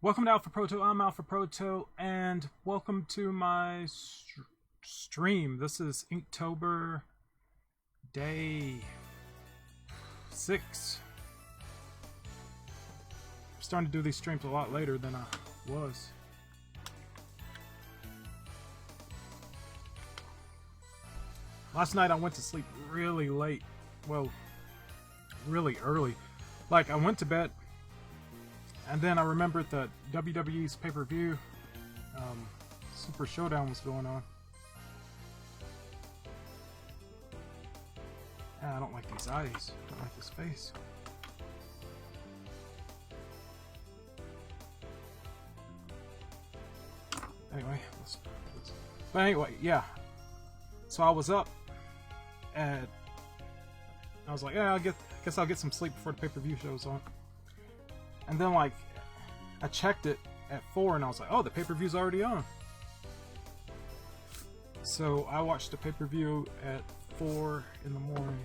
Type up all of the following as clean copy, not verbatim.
Welcome to Alpha Proto. I'm Alpha Proto, and welcome to my stream. This is Inktober day 6. I'm starting to do these streams a lot later than I was. Last night I went to sleep really late. Well, really early. Like, I went to bed, and then I remembered that WWE's pay-per-view Super Showdown was going on. I don't like these eyes. I don't like his face. Anyway, but anyway, yeah. So I was up, and I was like, yeah, I guess I'll get some sleep before the pay-per-view show's on. And then, like, I checked it at 4, and I was like, oh, the pay-per-view's already on. So I watched the pay-per-view at 4 in the morning,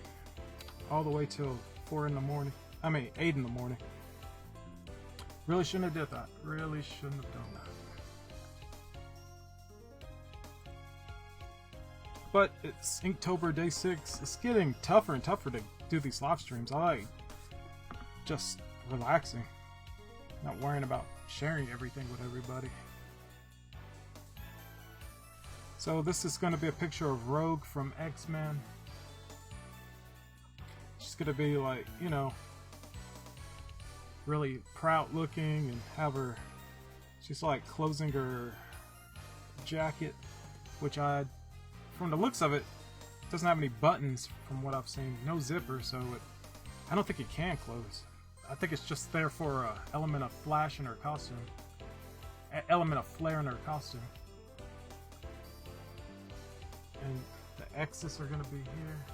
all the way till 4 in the morning. I mean, 8 in the morning. Really shouldn't have did that. Really shouldn't have done that. But it's Inktober day 6. It's getting tougher and tougher to do these live streams. I like just relaxing, not worrying about sharing everything with everybody. So this is going to be a picture of Rogue from X-Men. She's going to be like, you know, really proud looking and have her, she's like closing her jacket, which from the looks of it, doesn't have any buttons from what I've seen. No zipper, so I don't think it can close. I think it's just there for an element of flash in her costume. Element of flare in her costume. And the X's are going to be here.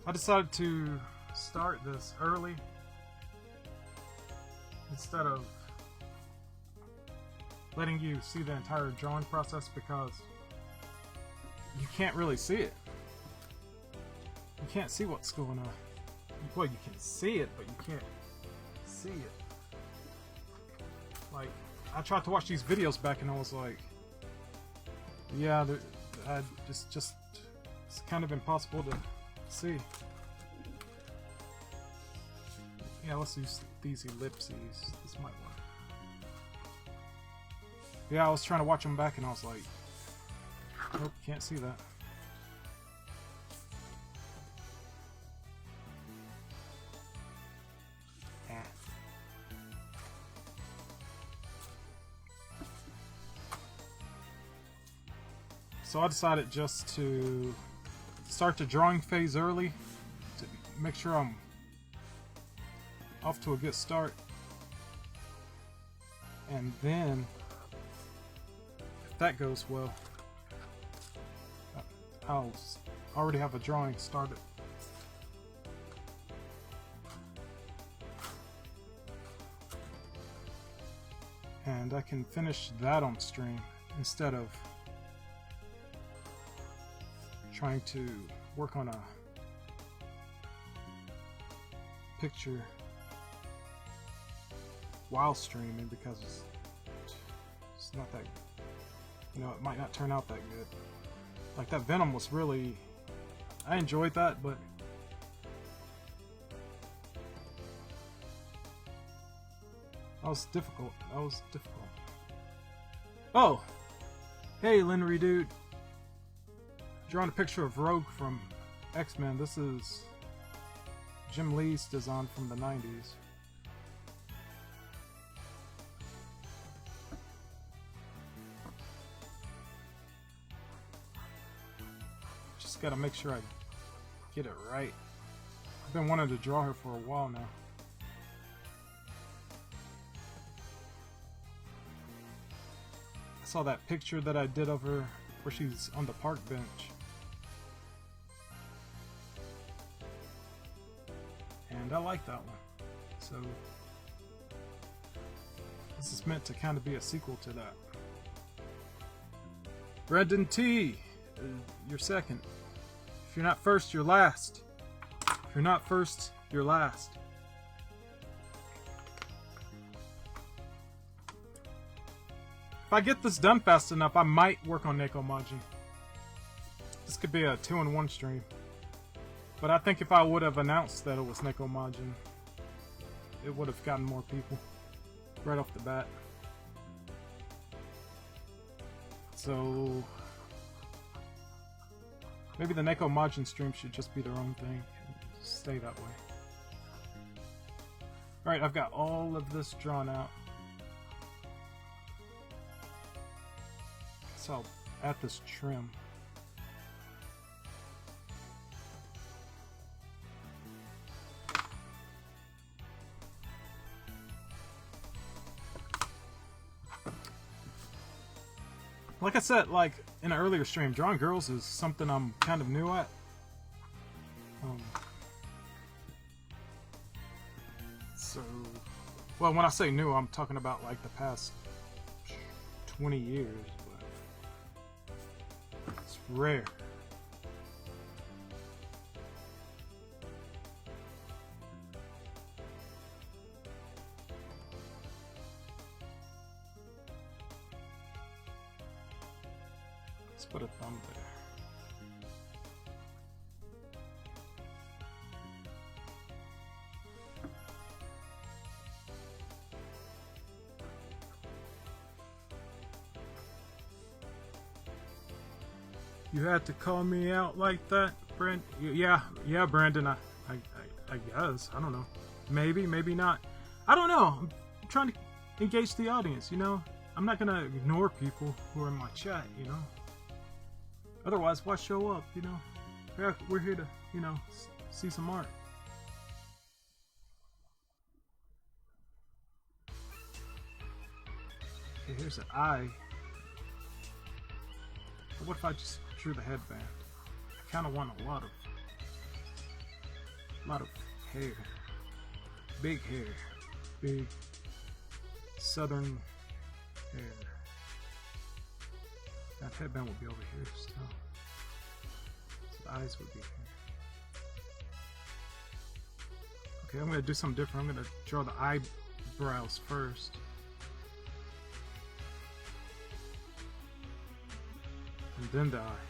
I decided to start this early instead of letting you see the entire drawing process, because you can't really see it. You can't see what's going on. Well, you can see it, but you can't see it. Like, I tried to watch these videos back, and I was like, yeah, it's kind of impossible to see. Yeah, let's use these ellipses. This might work. Yeah, I was trying to watch them back, and I was like, nope, can't see that. So I decided just to start the drawing phase early to make sure I'm off to a good start. And then, if that goes well, I'll already have a drawing started. And I can finish that on stream instead of trying to work on a picture while streaming, because it's not that, you know, it might not turn out that good. Like, that Venom was really, I enjoyed that, but that was difficult. Oh, hey, Linry dude. Drawing a picture of Rogue from X-Men. This is Jim Lee's design from the 90s. Just gotta make sure I get it right. I've been wanting to draw her for a while now. I saw that picture that I did of her where she's on the park bench. And I like that one. So this is meant to kind of be a sequel to that. Brendan T, you're second. If you're not first, you're last. If you're not first, You're last. If I get this done fast enough, I might work on Neko Majin. This could be a 2-in-1 stream. But I think if I would have announced that it was Neko Majin, it would have gotten more people right off the bat. So maybe the Neko Majin stream should just be their own thing and stay that way. Alright, I've got all of this drawn out. So I'll add this trim. Like I said, like in an earlier stream, drawing girls is something I'm kind of new at. So, well, when I say new, I'm talking about like the past 20 years, but it's rare. Let's put a thumb there. You had to call me out like that, Brent? Yeah, Brandon. I guess. I don't know. Maybe, maybe not. I don't know. I'm trying to engage the audience. You know, I'm not gonna ignore people who are in my chat. You know. Otherwise, why show up? You know, we're here to, you know, see some art. Okay, here's an eye. What if I just drew the headband? I kind of want a lot of hair, big southern hair. That headband will be over here still. So the eyes would be here. Okay, I'm gonna do something different. I'm gonna draw the eyebrows first. And then the eye.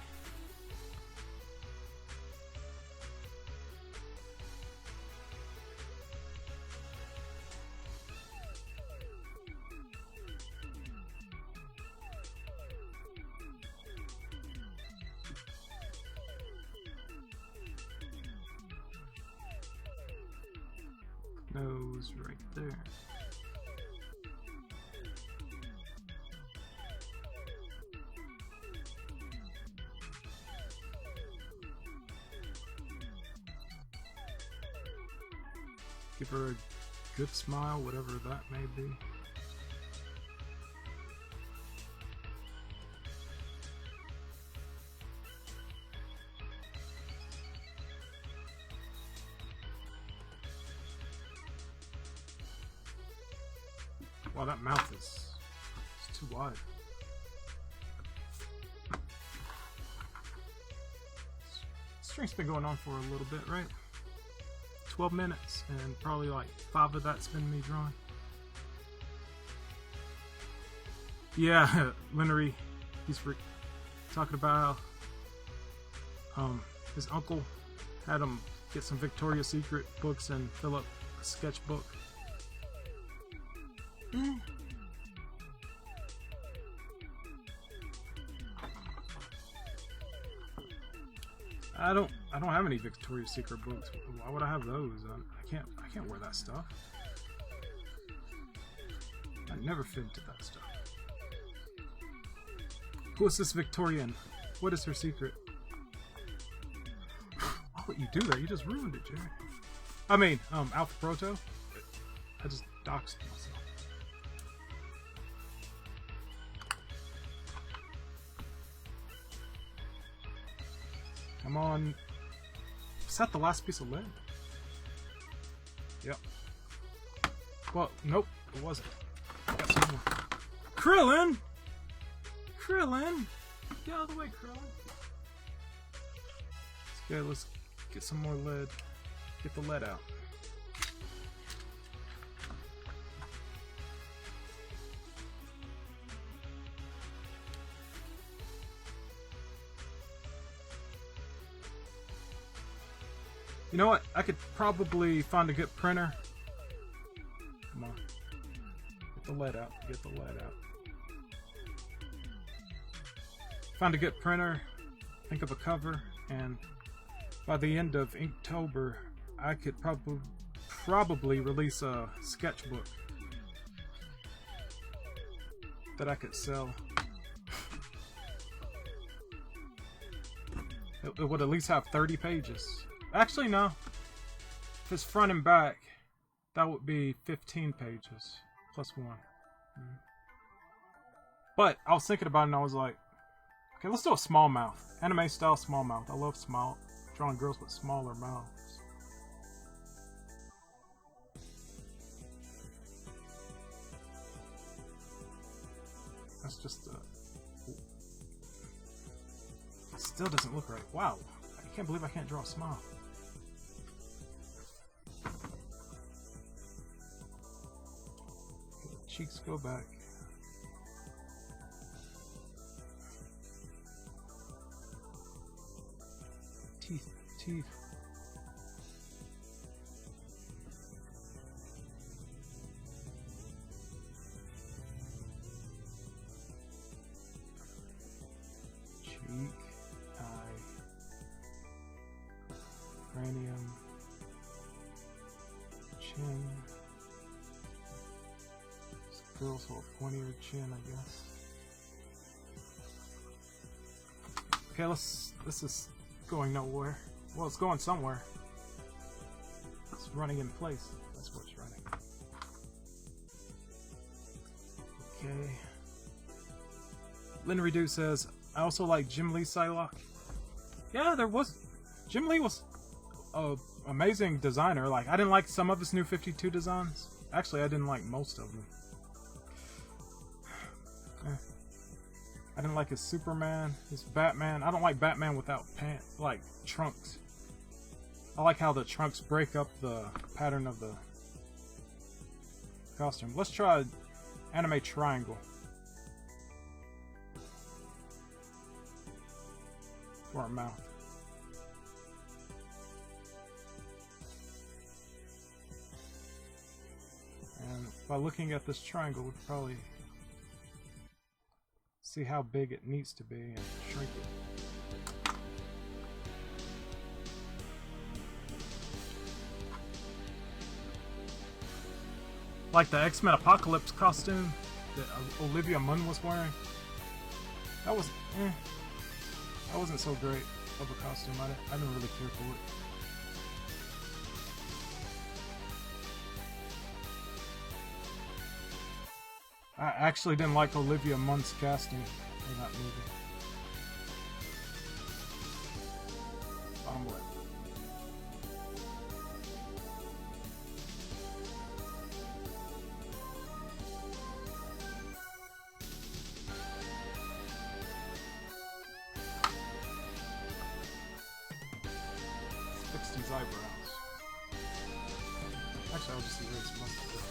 Nose right there. Give her a good smile, whatever that may be. Wow, that mouth is too wide. Stream's been going on for a little bit, right? 12 minutes, and probably like 5 of that's been me drawing. Yeah, Leonard, he's talking about how his uncle had him get some Victoria's Secret books and fill up a sketchbook. I don't have any Victoria's Secret books. Why would I have those? I can't wear that stuff. I never fit into that stuff. Who is this Victorian? What is her secret? Why would you do that? You just ruined it, Jerry. I mean, Alpha Proto. I just doxed myself. Come on. Is that the last piece of lead? Yep. Well, nope, it wasn't. Got some more. Krillin! Krillin! Get out of the way, Krillin. Okay, let's get some more lead. Get the lead out. You know what? I could probably find a good printer. Come on. Get the lead out. Get the lead out. Find a good printer. Think of a cover. And by the end of Inktober, I could probably release a sketchbook that I could sell. It would at least have 30 pages. Actually, no. If it's front and back, that would be 15 pages plus one. But I was thinking about it and I was like, okay, let's do a small mouth. Anime style small mouth. I love drawing girls with smaller mouths. That's just it still doesn't look right. Wow. I can't believe I can't draw a smile. The cheeks go back. Teeth. Cheek, eye, cranium, chin. This girl's whole pointier chin, I guess. Okay, this is going nowhere. Well, it's going somewhere. It's running in place. That's where it's running. Okay. Lynn Redo says, I also like Jim Lee Psylocke. Yeah, Jim Lee was an amazing designer. Like, I didn't like some of his New 52 designs. Actually, I didn't like most of them. I didn't like his Superman, his Batman. I don't like Batman without pants, like trunks. I like how the trunks break up the pattern of the costume. Let's try anime triangle for our mouth. And by looking at this triangle, we could probably see how big it needs to be and shrink it. Like the X-Men Apocalypse costume that Olivia Munn was wearing. That was, that wasn't so great of a costume. I didn't really care for it. I actually didn't like Olivia Munn's casting in that movie. Bottom left. Fix these eyebrows. Actually, I'll just erase most of it.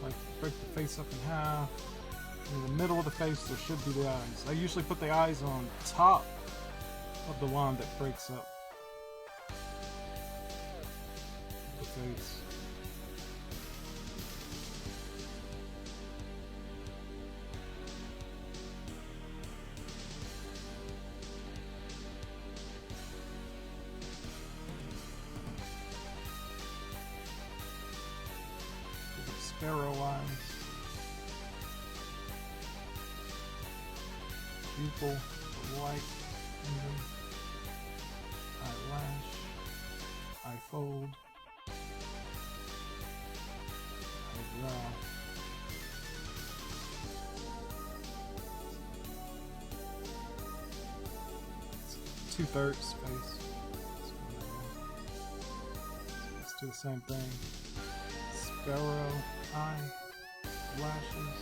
Like, break the face up in half. In the middle of the face, there should be the eyes. I usually put the eyes on top of the one that breaks up the face. Sparrow eyes. Pupil, the white, and then eyelash, eye fold, eyebrow. It's 2/3 space. Let's do the same thing. Sparrow, eye, lashes.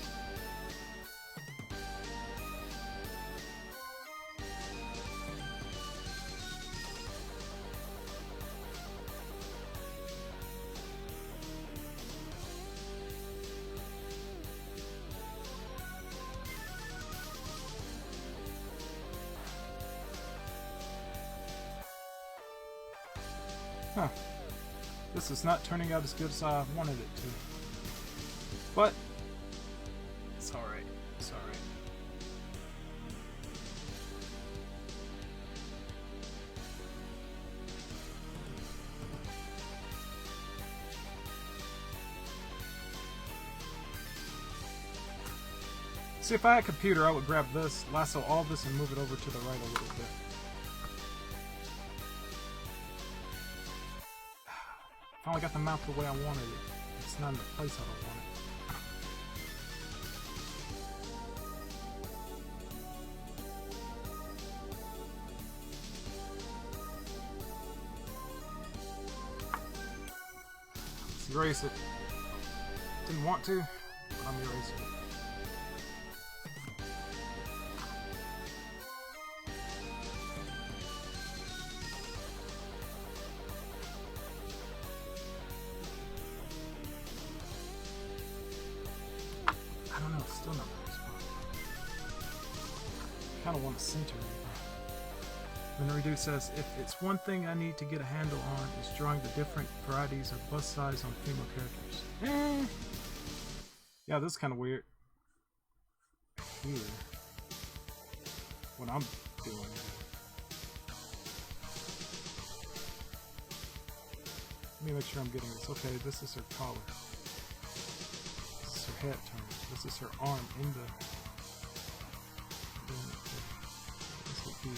Huh. This is not turning out as good as I wanted it to. But it's alright. It's alright. See, if I had a computer, I would grab this, lasso all this, and move it over to the right a little bit. Finally got the mount the way I wanted it. It's not in the place I don't want it. Let's erase it. Didn't want to, but I'm erasing it. I don't know, it's still not the right spot. I kind of want to center it. Then Redo says, if it's one thing I need to get a handle on, is drawing the different varieties of bust size on female characters. Yeah, this is kind of weird. Here. What I'm doing. Let me make sure I'm getting this. Okay, this is her collar. This is her head turn. This is her arm in the... This would be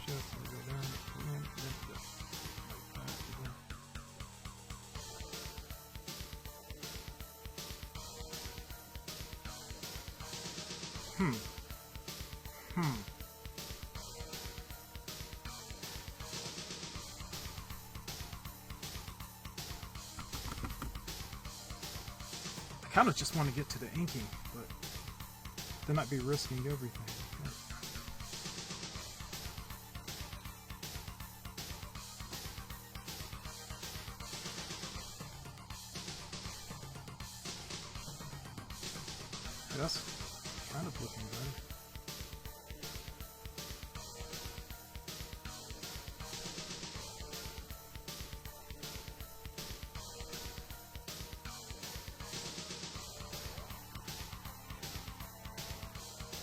just and go down and then lift it like that. I kind of just want to get to the inking, but then I'd be risking everything. That's kind of looking better.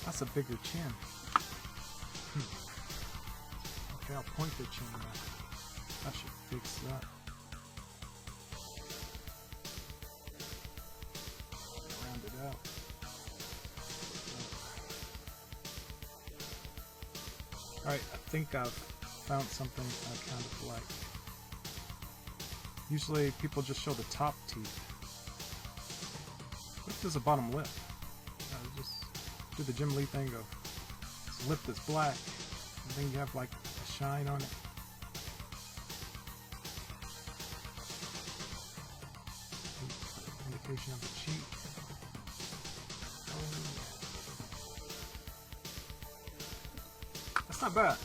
That's a bigger chin. Okay, I'll point the chin now. I should fix that. Round it out. Alright, I think I've found something I kind of like. Usually people just show the top teeth. What if there's a bottom lip? Just do the Jim Lee thing of this lip that's black, and then you have like a shine on it. Indication of the cheek. That's not bad.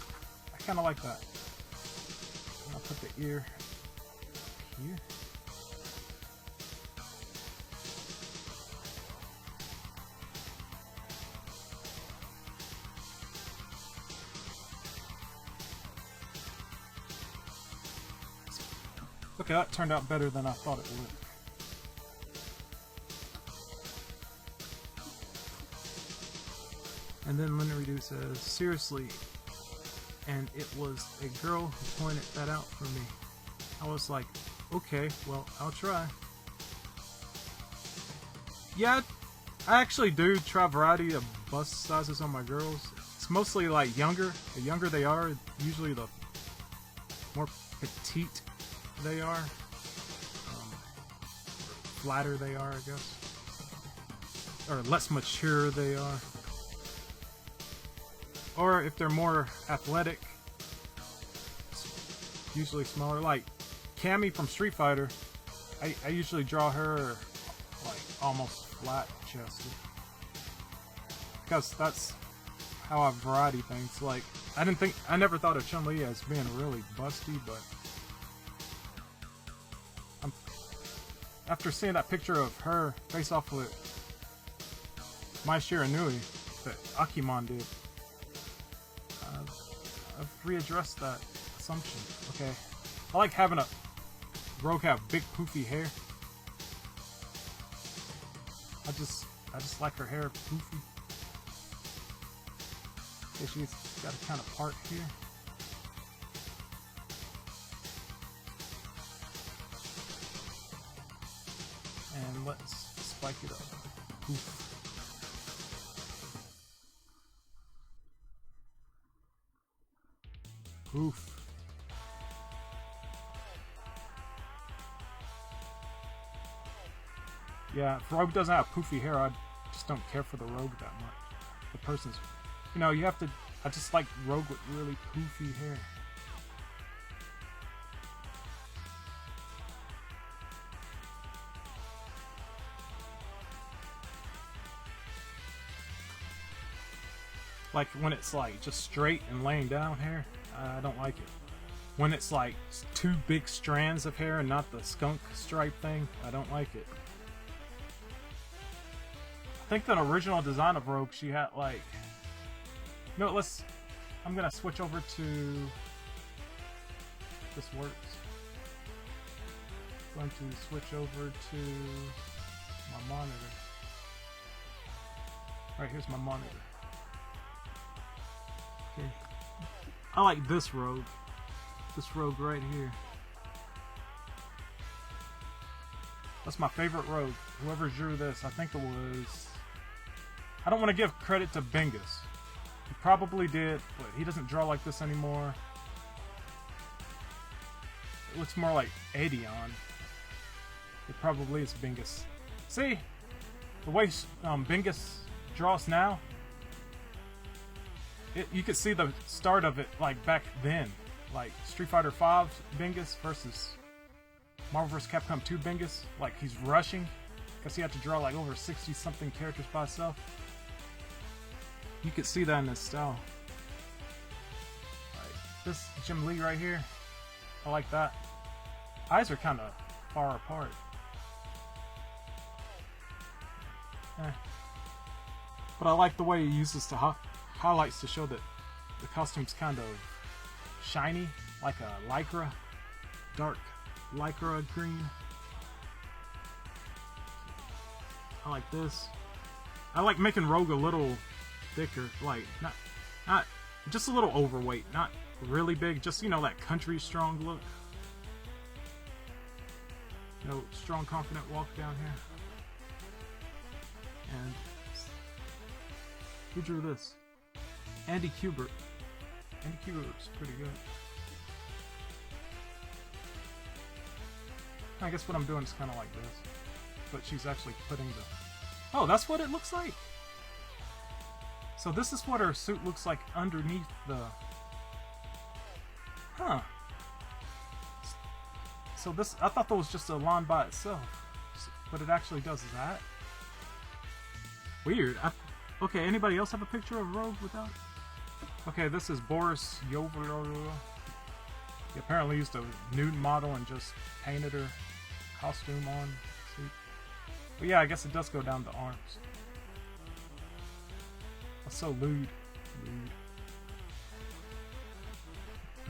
I kind of like that. And I'll put the ear here. Okay, that turned out better than I thought it would. And then Linda Redo says, seriously, and it was a girl who pointed that out for me. I was like, okay, well, I'll try. Yeah, I actually do try a variety of bust sizes on my girls. It's mostly like younger. The younger they are, usually the more petite they are, flatter they are, I guess, or less mature they are, or if they're more athletic, usually smaller. Like Cammy from Street Fighter, I usually draw her like almost flat chested, because that's how I variety things. Like I never thought of Chun-Li as being really busty, but after seeing that picture of her face off with Mai Shiranui that Akimon did, I've readdressed that assumption. Okay, I like having a Rogue have big poofy hair. I just like her hair poofy. Okay, she's got a kind of part here. And let's spike it up. Poof. Poof. Yeah, if Rogue doesn't have poofy hair, I just don't care for the Rogue that much. The person's, you know, you have to. I just like Rogue with really poofy hair. Like when it's like just straight and laying down hair, I don't like it. When it's like two big strands of hair and not the skunk stripe thing, I don't like it. I think the original design of Rogue, she had like... No, I'm gonna switch over to... This works. I'm going to switch over to my monitor. Alright, here's my monitor. Okay. I like this Rogue. This Rogue right here. That's my favorite Rogue. Whoever drew this, I think it was... I don't want to give credit to Bingus. He probably did, but he doesn't draw like this anymore. It looks more like Adion. It probably is Bingus. See? The way Bingus draws now, you could see the start of it like back then. Like Street Fighter V Bingus versus Marvel vs. Capcom 2 Bingus. Like he's rushing because he had to draw like over 60 something characters by himself. You could see that in his style. Like this Jim Lee right here, I like that. Eyes are kind of far apart. But I like the way he uses the highlights to show that the costume's kind of shiny, like a lycra, dark lycra green. I like this. I like making Rogue a little thicker, like not just a little overweight, not really big, just, you know, that country strong look. You know, strong, confident walk down here. And who drew this? Andy Kubert. Andy Kubert's pretty good. I guess what I'm doing is kind of like this, but she's actually putting the... Oh, that's what it looks like! So this is what her suit looks like underneath the... Huh. So this, I thought that was just a line by itself, but it actually does that. Weird. Okay, anybody else have a picture of Rogue without? Okay, this is Boris Yover. He apparently used a nude model and just painted her costume on. See? But yeah, I guess it does go down the arms. That's so lewd. And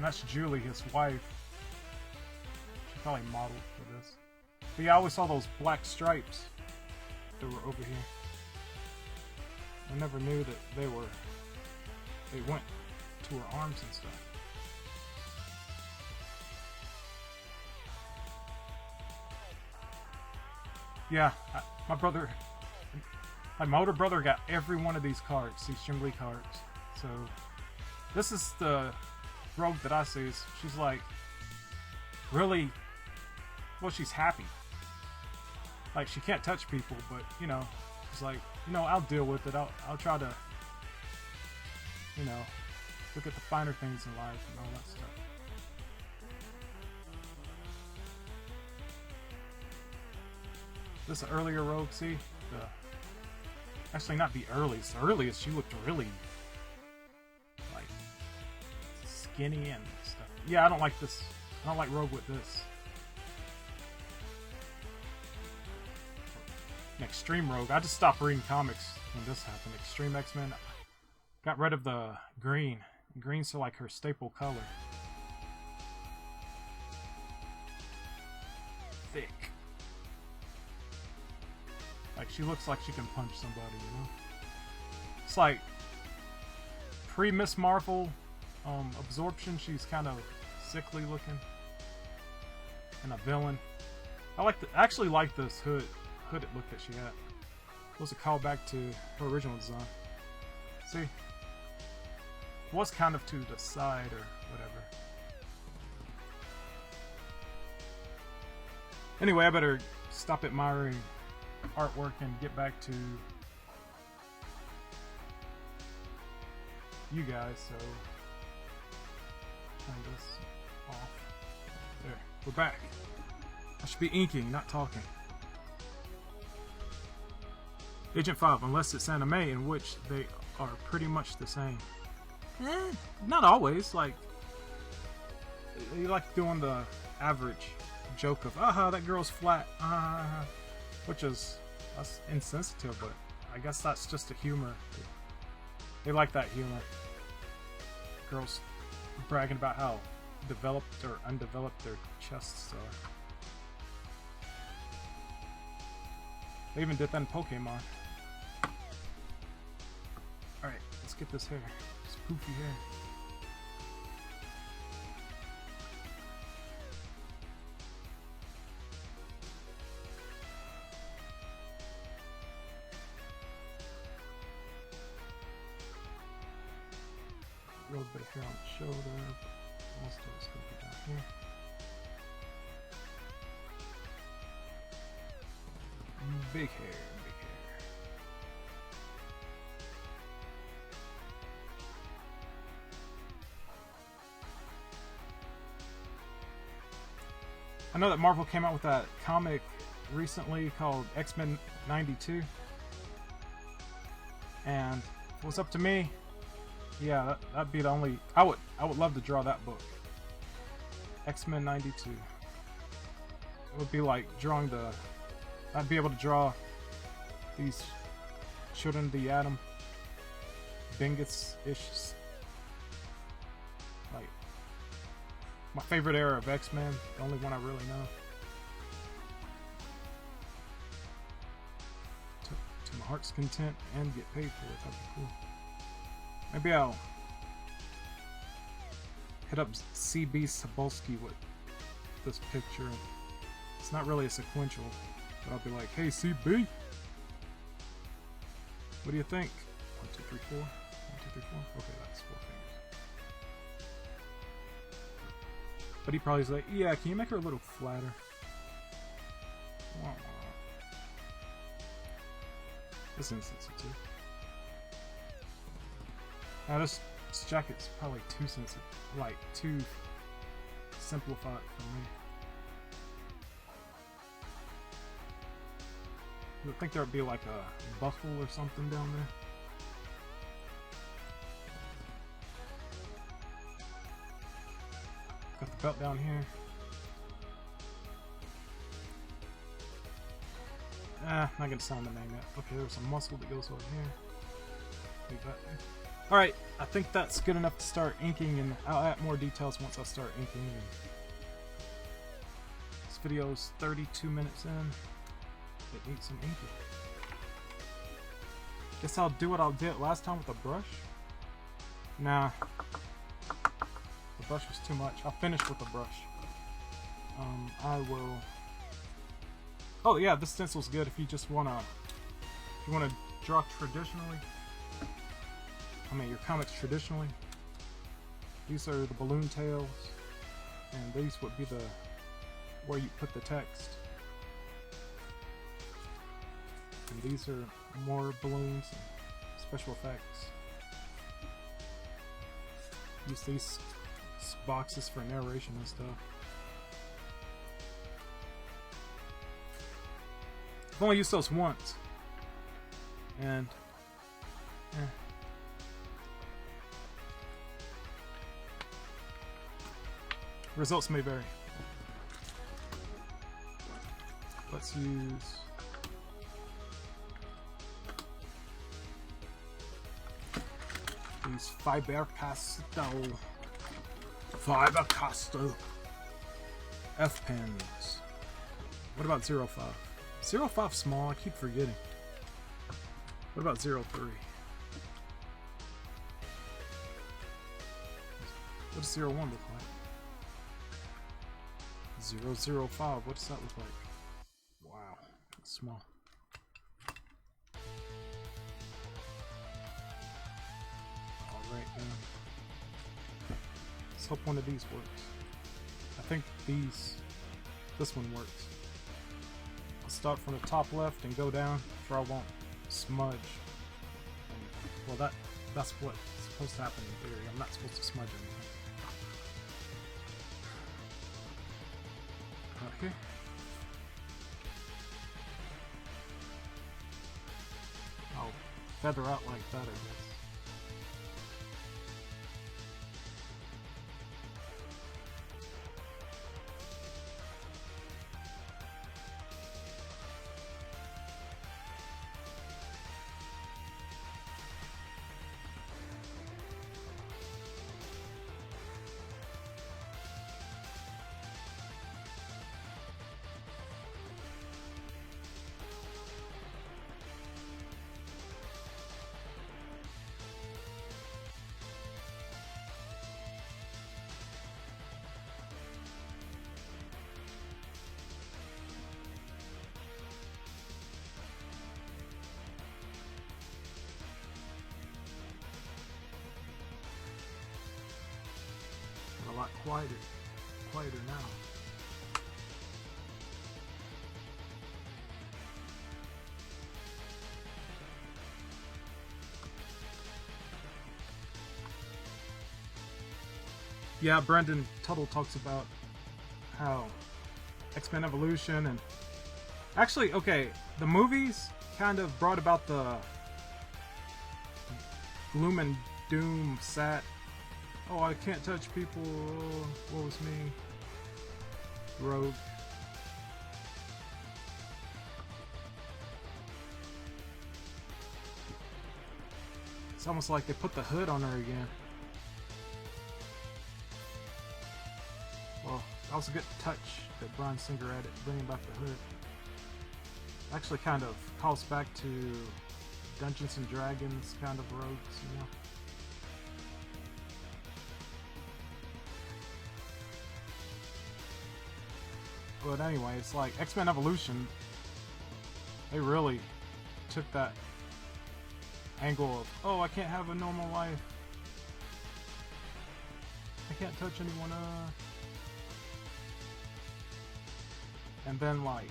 that's Julie, his wife. She probably modeled for this. But yeah, I always saw those black stripes that were over here. I never knew that they went to her arms and stuff. Yeah, my older brother got every one of these cards, these Jim Lee cards. So this is the Rogue that I see. She's like really, well, she's happy. Like she can't touch people, but you know, she's like, you know, I'll deal with it. I'll try to, you know, look at the finer things in life and all that stuff. This is earlier Rogue, see? Actually, not the earliest. The earliest, she looked really, like, skinny and stuff. Yeah, I don't like this. I don't like Rogue with this. An Extreme Rogue. I just stopped reading comics when this happened. Extreme X-Men. Got rid of the green. Green's like her staple color. thick. Like, she looks like she can punch somebody, you know? It's like pre-Miss Marvel absorption. She's kind of sickly looking and a villain. I actually like this hooded look that she had. It was a callback to her original design. See? It was kind of to the side or whatever. Anyway, I better stop admiring artwork and get back to you guys, so turn this off. There, we're back. I should be inking, not talking. Agent 5, unless it's anime, in which they are pretty much the same. Not always. Like, you like doing the average joke of, aha, that girl's flat, which is, that's insensitive, but I guess that's just a humor. They like that humor. Girls bragging about how developed or undeveloped their chests are. They even did that in Pokemon. Alright, let's get this hair. This poofy hair. A little bit of hair on the shoulder, but most of it's going to be down here. Big hair, big hair. I know that Marvel came out with that comic recently called X-Men 92. And if it was up to me, yeah, that'd be the only... I would love to draw that book. X-Men 92. It would be like drawing the... I'd be able to draw these children of the atom. Bingus-ish. Like, my favorite era of X-Men. The only one I really know. To my heart's content and get paid for it. That'd be cool. Maybe I'll hit up CB Cebulski with this picture. It's not really a sequential, but I'll be like, hey CB, what do you think? 1, 2, 3, 4. 1, 2, 3, 4. Okay, that's 4 fingers. But he probably's like, yeah, can you make her a little flatter? This is insensitive. Now this jacket's probably too sensitive, like too simplified for me. You would think there would be like a buckle or something down there. Got the belt down here. Not gonna sound the name yet. Okay, there's some muscle that goes over here. Leave that there. Alright, I think that's good enough to start inking, and I'll add more details once I start inking. And this video's 32 minutes in. It needs some inking. Guess I'll do what I did last time with the brush. Nah. The brush was too much. I'll finish with the brush. I will... Oh yeah, this stencil's good if you just wanna... If you wanna draw traditionally. I mean, your comics traditionally. These are the balloon tails, and these would be the where you put the text. And these are more balloons and special effects. Use these boxes for narration and stuff. I've only used those once, and results may vary. Let's use these Faber-Castell F pens. What about 05? 05 small, I keep forgetting. What about 03? What does 01 look like? 005, what does that look like? Wow, that's small. Alright, let's hope one of these works. I think this one works. I'll start from the top left and go down for I won't smudge. Well, that's what's supposed to happen in theory. I'm not supposed to smudge anything. Okay. I'll feather out like that, I guess. A lot quieter now. Yeah, Brendan Tuttle talks about how X-Men Evolution and actually, okay, the movies kind of brought about the gloom and doom, sad. Oh, I can't touch people. Oh, what was me? Rogue. It's almost like they put the hood on her again. Well, that was a good touch that Bryan Singer added, bringing back the hood. Actually kind of calls back to Dungeons and Dragons kind of rogues, you know? But anyway, it's like X-Men Evolution, they really took that angle of, oh, I can't have a normal life. I can't touch anyone. And then, like,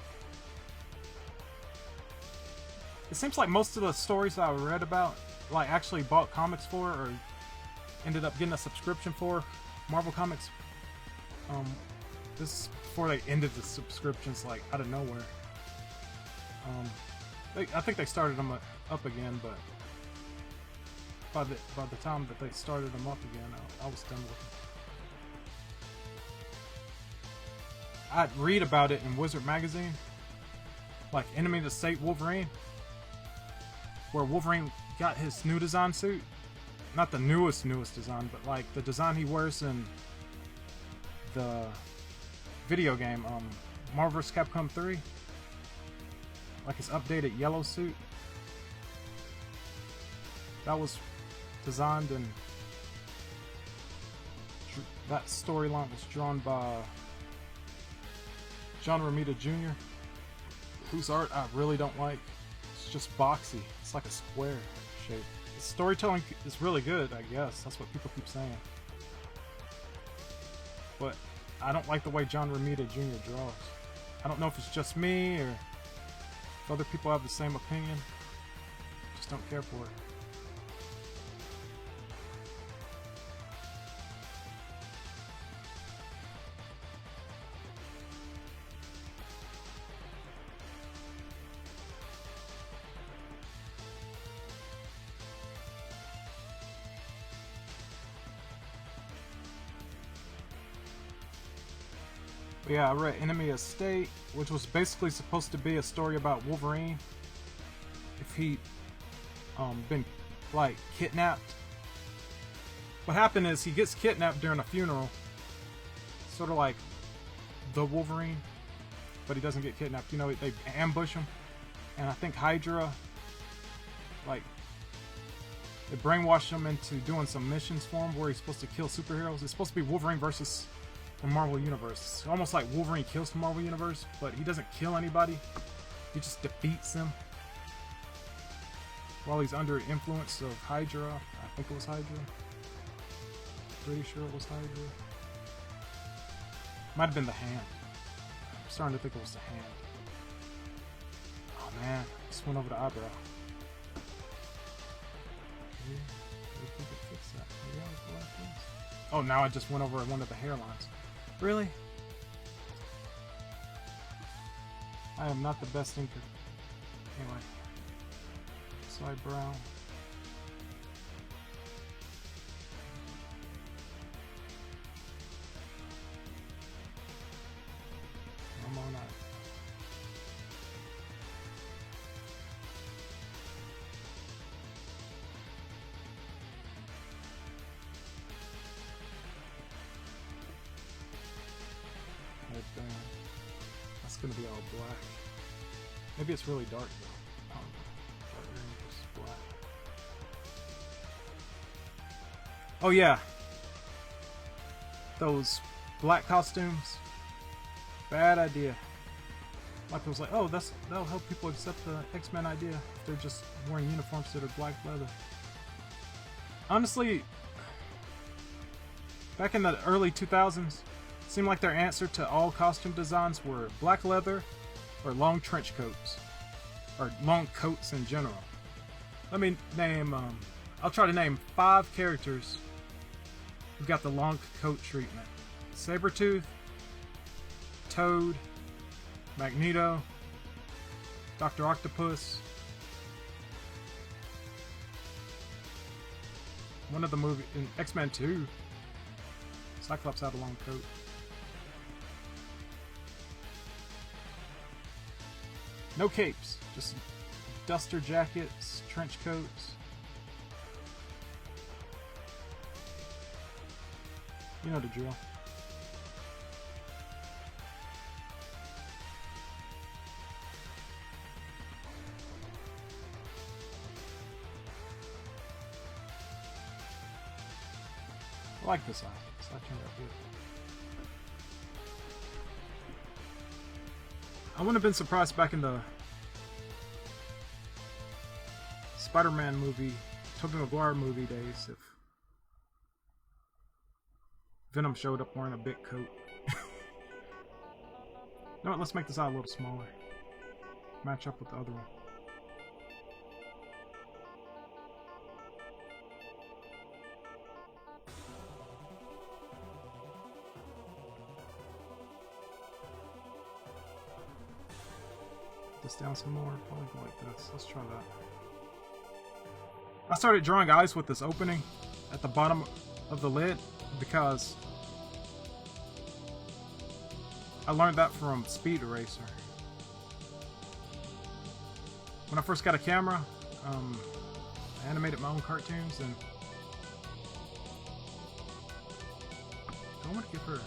it seems like most of the stories that I read about, like, actually bought comics for or ended up getting a subscription for Marvel Comics. This is before they ended the subscriptions, like, out of nowhere. I think they started them up again, but by the time that they started them up again, I was done with them. I'd read about it in Wizard magazine, like Enemy of the State Wolverine, where Wolverine got his new design suit. Not the newest design, but like the design he wears in the video game, Marvel vs. Capcom 3. Like his updated yellow suit. That was designed and that storyline was drawn by John Romita Jr., whose art I really don't like. It's just boxy. It's like a square shape. The storytelling is really good, I guess. That's what people keep saying. But I don't like the way John Romita Jr. draws. I don't know if it's just me or if other people have the same opinion. Just don't care for it. But yeah, I read Enemy of State, which was basically supposed to be a story about Wolverine. If he'd been, like, kidnapped. What happened is he gets kidnapped during a funeral. Sort of like the Wolverine. but he doesn't get kidnapped. You know, they ambush him, and I think Hydra, like, they brainwashed him into doing some missions for him where he's supposed to kill superheroes. It's supposed to be Wolverine versus the Marvel Universe. It's almost like Wolverine kills the Marvel Universe, but he doesn't kill anybody. He just defeats them while he's under influence of Hydra. I think it was Hydra. Pretty sure it was Hydra. Might have been the Hand. I'm starting to think it was the Hand. Oh man, just went over the eyebrow. Maybe we could fix that. Maybe I was black ones. Oh, now I just went over one of the hairlines. Really? I am not the best inker. Anyway. Side brow. I'm on that. That's gonna be all black. Maybe it's really dark though. I don't know. Dark green versus black. Oh yeah. Those black costumes. Bad idea. A lot of people was like, oh, that'll help people accept the X-Men idea if they're just wearing uniforms that are black leather. Honestly, back in the early 2000s, seemed like their answer to all costume designs were black leather or long trench coats. Or long coats in general. Let me name, I'll try to name 5 characters who got the long coat treatment. Sabretooth, Toad, Magneto, Dr. Octopus. One of the movie in X-Men 2, Cyclops had a long coat. No capes, just duster jackets, trench coats. You know the drill. I like this eye. This eye turned out good. I wouldn't have been surprised back in the Spider-Man movie, Tobey Maguire movie days if Venom showed up wearing a big coat. You know what, let's make this eye a little smaller. Match up with the other one. This down some more, probably go like this. Let's try that. I started drawing eyes with this opening at the bottom of the lid because I learned that from Speed Eraser. When I first got a camera, I animated my own cartoons, and I want to give her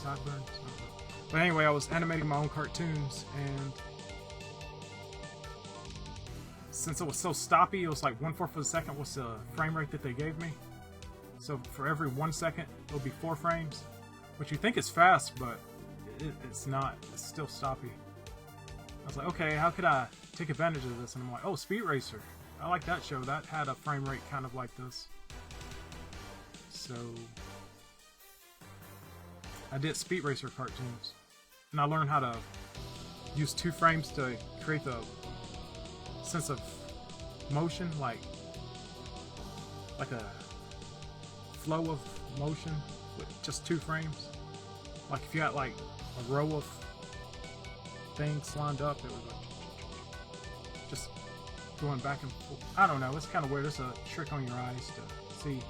sideburns. But anyway, I was animating my own cartoons, and since it was so stoppy, it was like 1/4 of a second was the frame rate that they gave me. So for every 1 second, it'll be 4 frames, which you think is fast, but it's not. It's still stoppy. I was like, okay, how could I take advantage of this? And I'm like, oh, Speed Racer. I like that show. That had a frame rate kind of like this. So I did Speed Racer cartoons, and I learned how to use 2 frames to create the sense of motion, like a flow of motion with just 2 frames. Like if you had like a row of things lined up, it was like just going back and forth. I don't know, it's kind of weird. It's a trick on your eyes to see.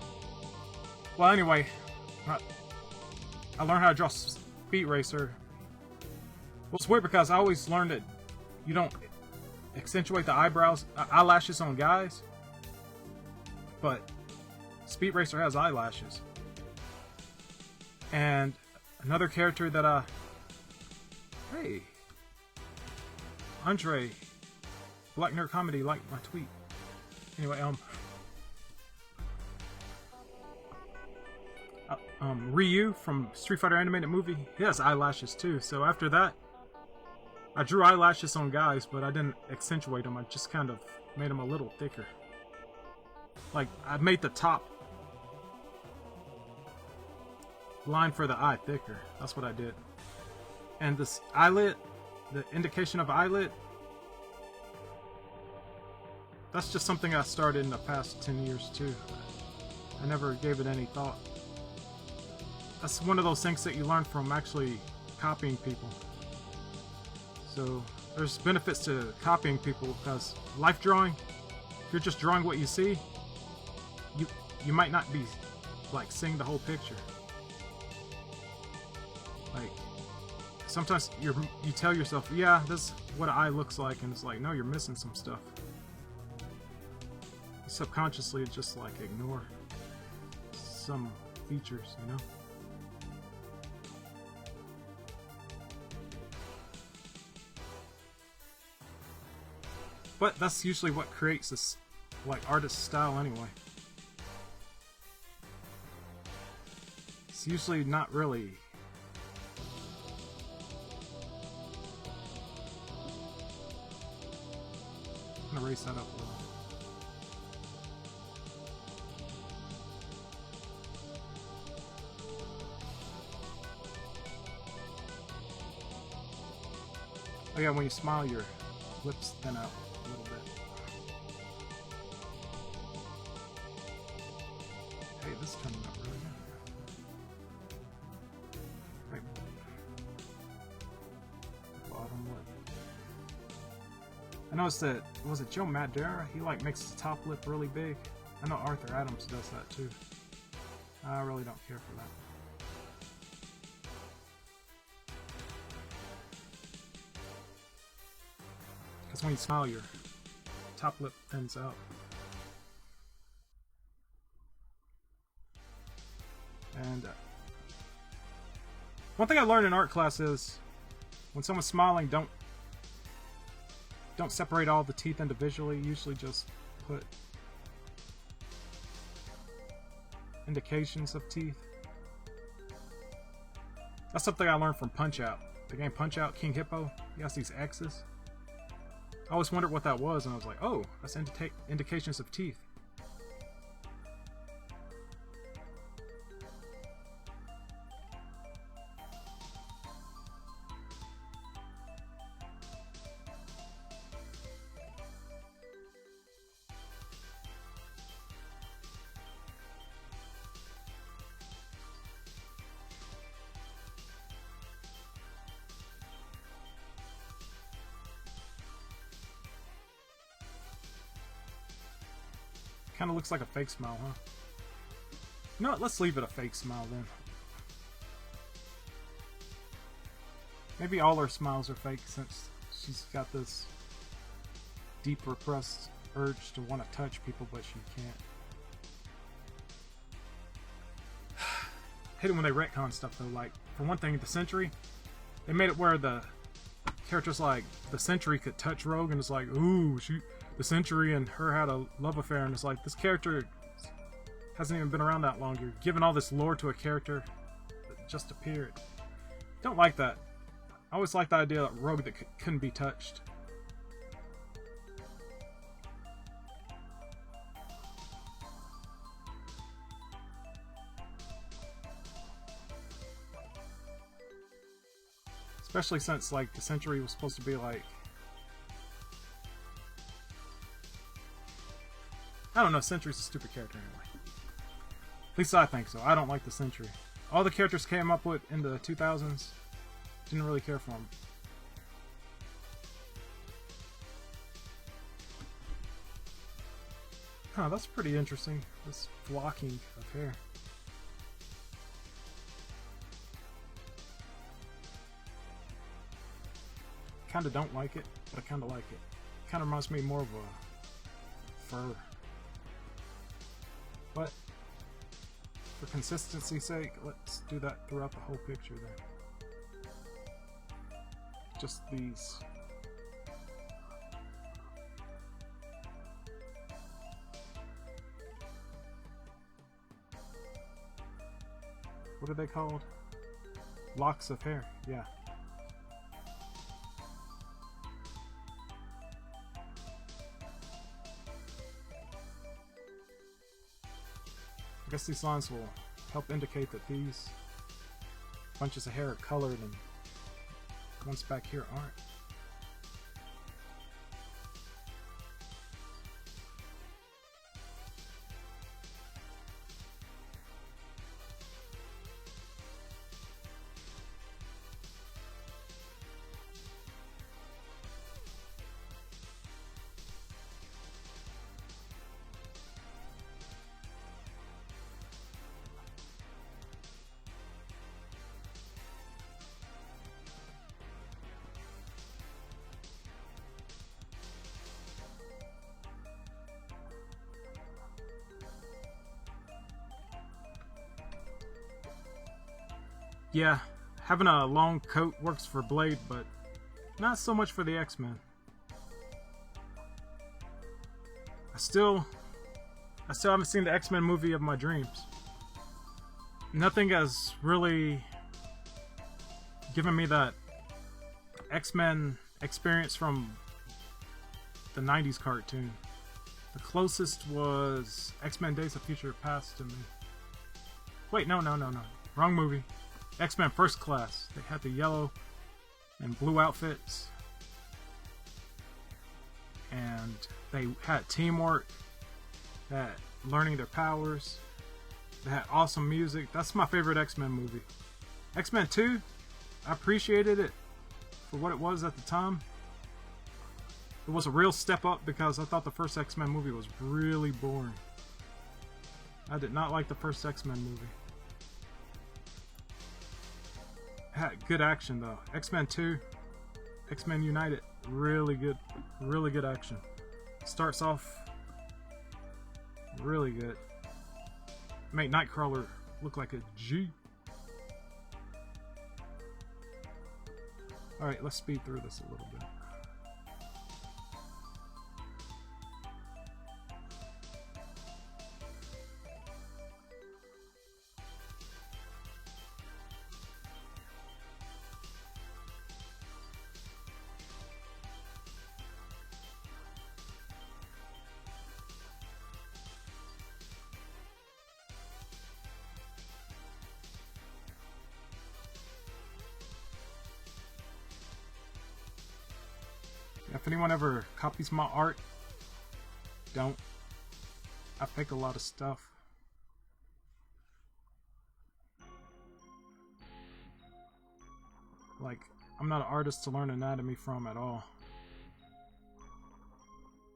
Well, anyway, I learned how to draw Speed Racer. Well, it's weird because I always learned that you don't accentuate the eyelashes on guys, but Speed Racer has eyelashes. And another character that hey, Andre, Black Nerd Comedy, liked my tweet. Anyway, Ryu from Street Fighter animated movie, he has eyelashes too. So after that, I drew eyelashes on guys, but I didn't accentuate them. I just kind of made them a little thicker. Like, I made the top line for the eye thicker. That's what I did. And this eyelid, the indication of eyelid, that's just something I started in the past 10 years too. I never gave it any thought. That's one of those things that you learn from actually copying people. So there's benefits to copying people, because life drawing, if you're just drawing what you see, you might not be like seeing the whole picture. Like sometimes you tell yourself, yeah, this is what an eye looks like, and it's like, no, you're missing some stuff. Subconsciously just like ignore some features, you know. But that's usually what creates this, like, artist style anyway. It's usually not really... I'm gonna raise that up a little. Oh yeah, when you smile, your lips thin out a little bit. Hey, this turned out really good. Right. Bottom lip. I noticed that, was it Joe Madeira? He like makes his top lip really big. I know Arthur Adams does that too. I really don't care for that. Because when you smile, your top lip thins out. And one thing I learned in art class is when someone's smiling, don't separate all the teeth individually. Usually just put indications of teeth. That's something I learned from Punch-Out. The game Punch-Out, King Hippo, he has these X's. I always wondered what that was, and I was like, oh, that's indications of teeth. Kind of looks like a fake smile, huh? You know what? Let's leave it a fake smile then. Maybe all her smiles are fake since she's got this deep repressed urge to want to touch people, but she can't. Hate it when they retcon stuff though. Like, for one thing, the Sentry, they made it where the characters like the Sentry could touch Rogue, and it's like, ooh, the Sentry and her had a love affair, and it's like, this character hasn't even been around that long. You're giving all this lore to a character that just appeared. Don't like that. I always liked the idea of Rogue that couldn't be touched. Especially since, like, the Sentry was supposed to be like... I don't know, Sentry's a stupid character anyway. At least I think so. I don't like the Sentry. All the characters came up with in the 2000s, didn't really care for them. Huh, that's pretty interesting, this flocking of hair. Kinda don't like it, but I kinda like it. Kinda reminds me more of a fur. But for consistency's sake, let's do that throughout the whole picture then. Just these What are they called? Locks of hair, yeah. I guess these lines will help indicate that these bunches of hair are colored and ones back here aren't. Yeah, having a long coat works for Blade, but not so much for the X-Men. I still haven't seen the X-Men movie of my dreams. Nothing has really given me that X-Men experience from the 90s cartoon. The closest was X-Men Days of Future Past to me. Wait, no. Wrong movie. X-Men First Class. They had the yellow and blue outfits. And they had teamwork. They had learning their powers. They had awesome music. That's my favorite X-Men movie. X-Men 2, I appreciated it for what it was at the time. It was a real step up because I thought the first X-Men movie was really boring. I did not like the first X-Men movie. It had good action though. X-Men 2, X-Men United, really good action. Starts off really good. Make Nightcrawler look like a G. Alright, let's speed through this a little bit. If anyone ever copies my art, don't. I fake a lot of stuff. Like, I'm not an artist to learn anatomy from at all.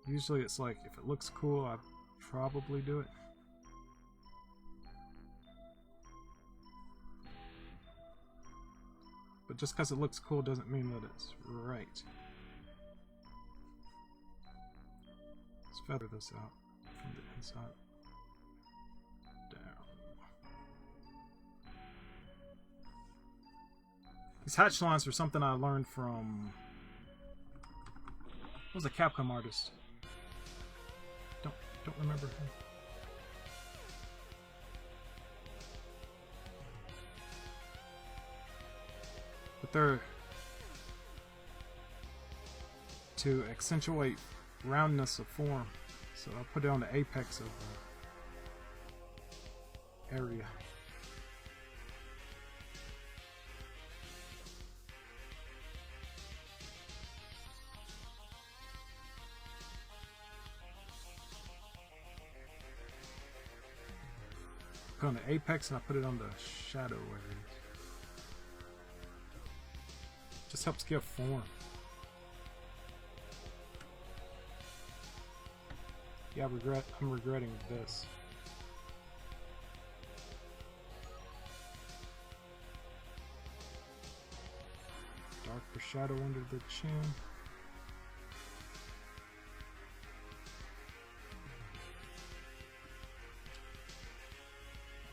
Usually it's like, if it looks cool, I probably do it. But just because it looks cool doesn't mean that it's right. Let's feather this out from the inside. Down. These hatch lines are something I learned from... What was a Capcom artist? Don't remember him. But they're to accentuate roundness of form, so I'll put it on the apex of the area. Put on the apex and I put it on the shadow area. Just helps give form. Yeah, I'm regretting this. Darker shadow under the chin.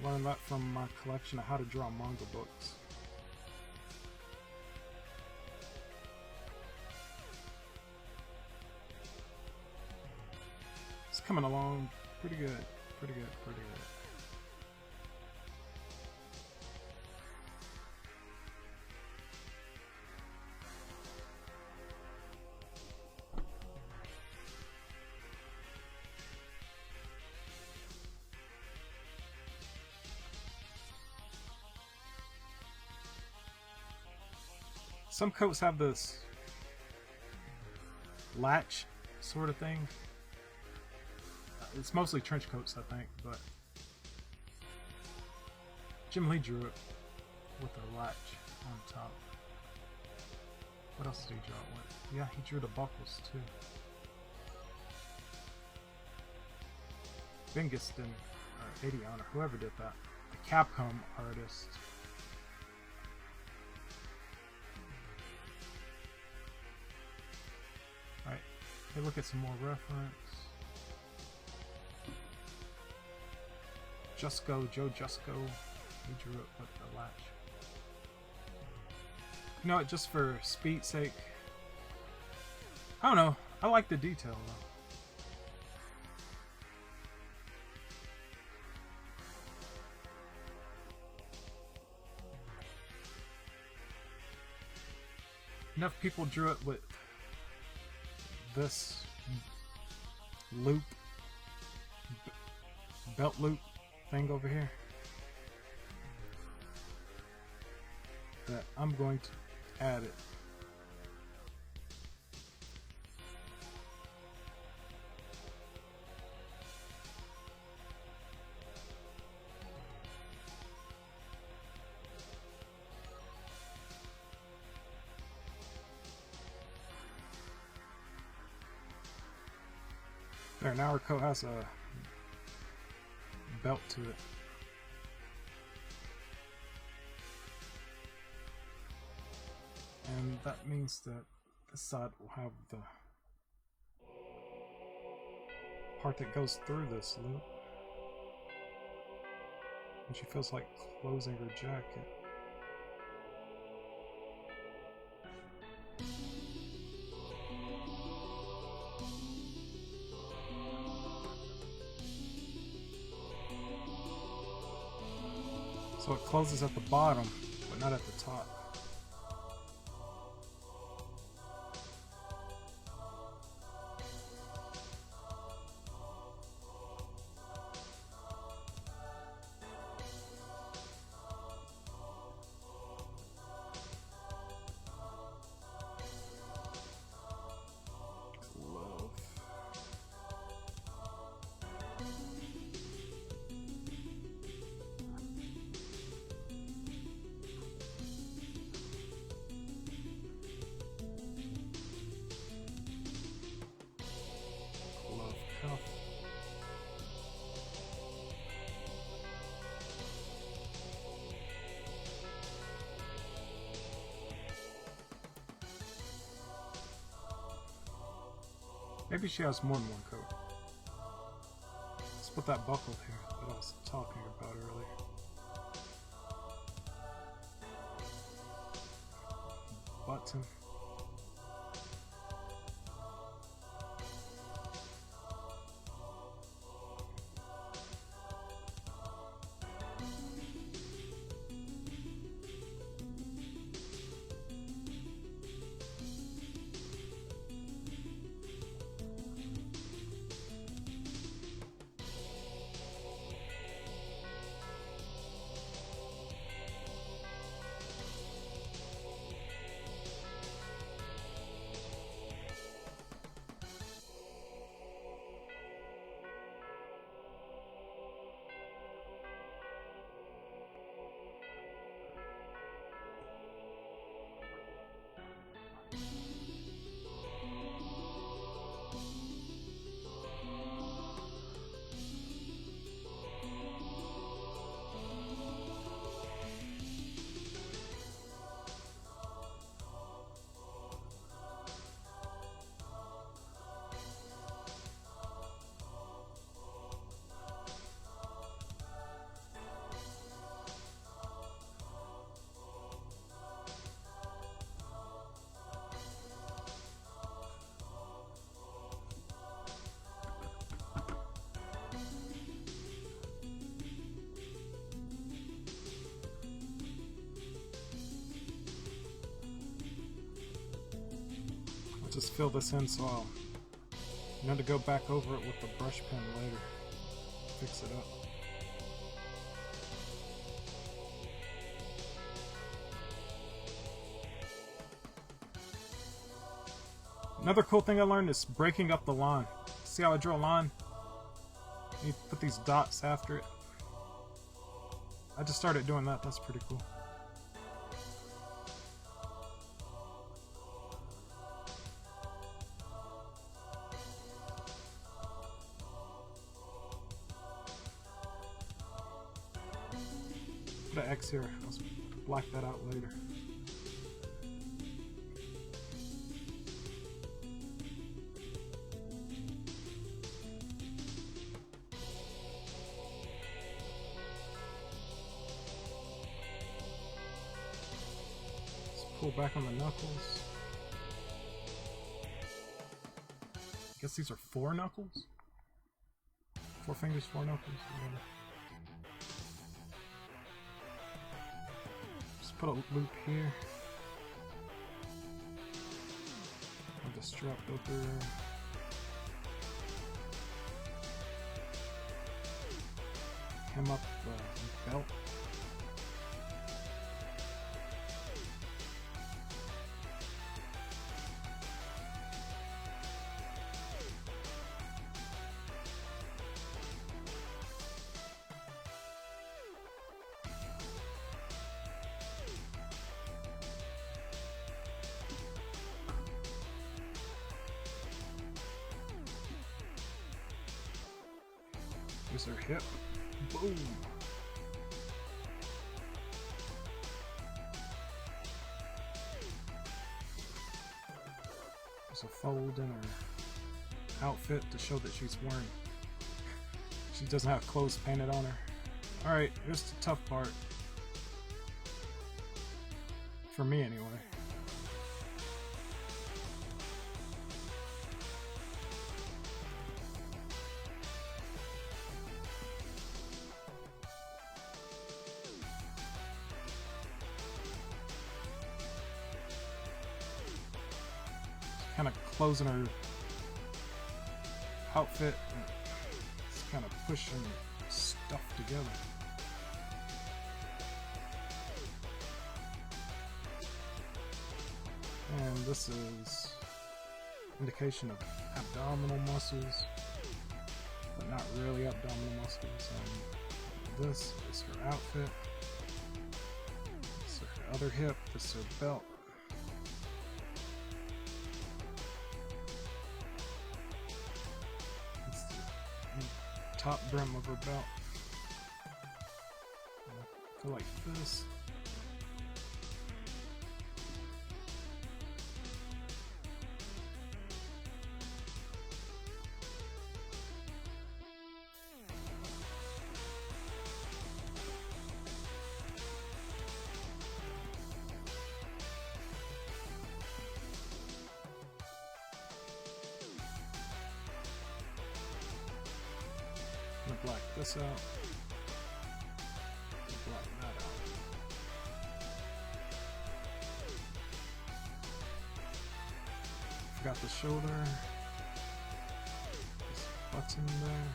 Learned that from my collection of how to draw manga books. It's coming along pretty good, pretty good. Some coats have this latch sort of thing. It's mostly trench coats, I think, but Jim Lee drew it with a latch on top. What else did he draw it with? Yeah, he drew the buckles too. Bingiston, or Adion, or whoever did that. The Capcom artist. Alright, hey, look at some more reference. Joe Jusko, he drew it with the latch. You know what, just for speed's sake, I don't know, I like the detail though. Enough people drew it with this loop, belt loop thing over here, that I'm going to add it. There, now our coat has a belt to it. And that means that this side will have the part that goes through this loop. And she feels like closing her jacket. So it closes at the bottom, but not at the top. Maybe she has more than one coat. Let's put that buckle here that I was talking about earlier. Button. Just fill this in so I'll know to go back over it with the brush pen later. Fix it up. Another cool thing I learned is breaking up the line. See how I drew a line? You put these dots after it. I just started doing that. That's pretty cool. Put an X here. I'll black that out later. Pull back on the knuckles. I guess these are 4 knuckles? 4 fingers, 4 knuckles. Whatever. Just put a loop here. I'll just strap over. Hem up the belt. Here's her hip. Boom! There's a fold in her outfit to show that she's wearing. She doesn't have clothes painted on her. Alright, here's the tough part. For me, anyway. Kind of closing her outfit, and it's kind of pushing stuff together. And this is indication of abdominal muscles, but not really abdominal muscles. And this is her outfit. This is her other hip. This is her belt. Top brim of her belt. Go like this. Black this out. Black that out. Forgot the shoulder. This button there.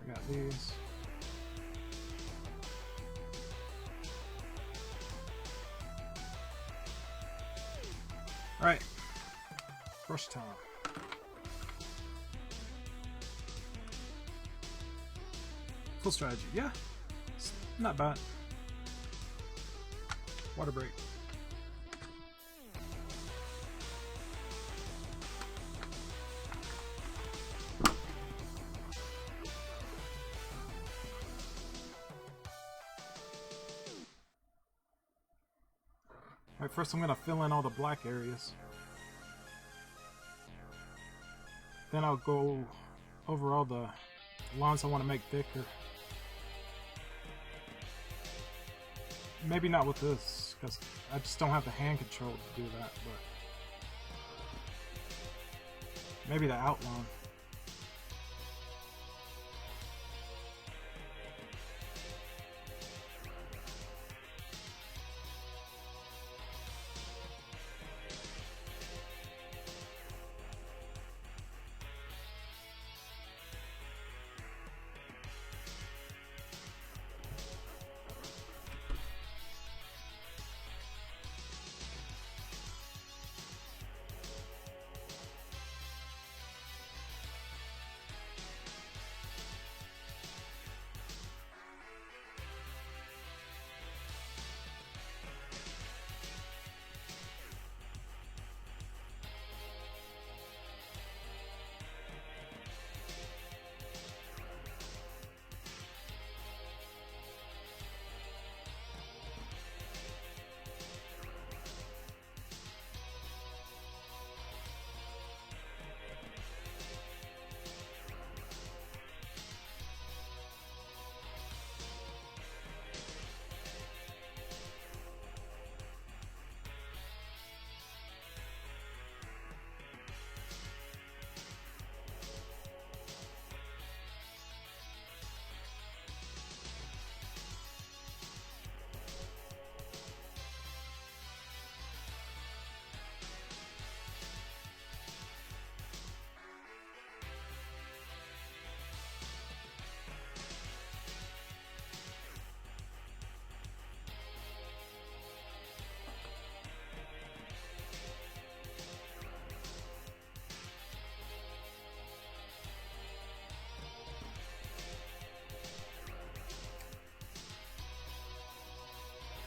Forgot these. Alright. Brush time. Full strategy. Yeah. It's not bad. Water break. Alright, first I'm going to fill in all the black areas. Then I'll go over all the lines I want to make thicker. Maybe not with this, because I just don't have the hand control to do that, but maybe the outline.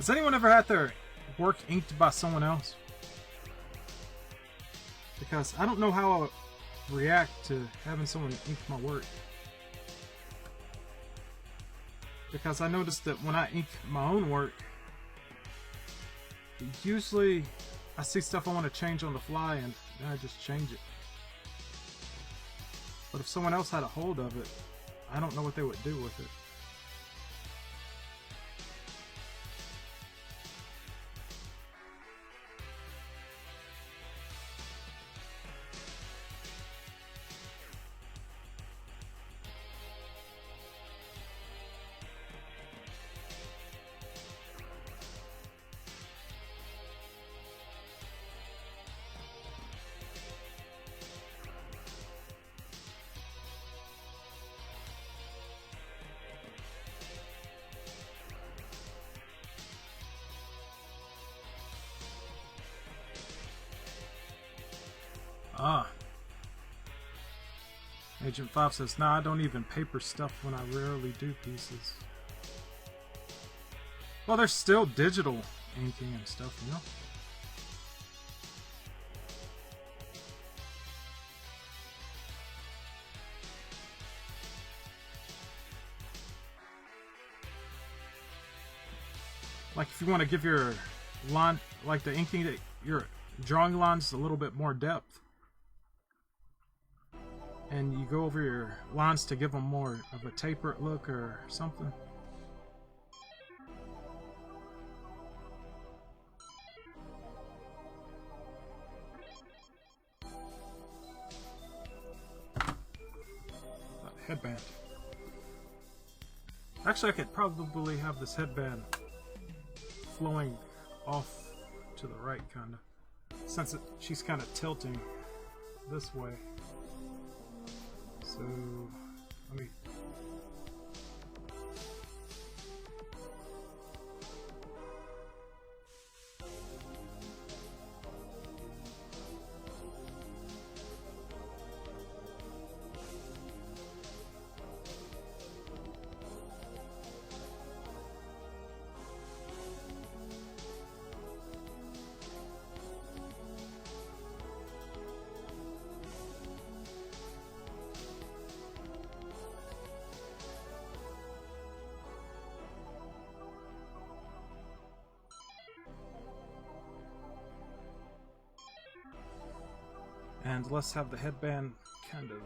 Has anyone ever had their work inked by someone else? Because I don't know how I'll react to having someone ink my work. Because I noticed that when I ink my own work, usually I see stuff I want to change on the fly and then I just change it. But if someone else had a hold of it, I don't know what they would do with it. Ah. Agent 5 says, nah, I don't even paper stuff when I rarely do pieces. Well, there's still digital inking and stuff, you know? Like if you want to give your line, like the inking, your drawing lines a little bit more depth. And you go over your lines to give them more of a tapered look or something. Headband. Actually, I could probably have this headband flowing off to the right, kind of. Since she's kind of tilting this way. So, let me... And let's have the headband kind of...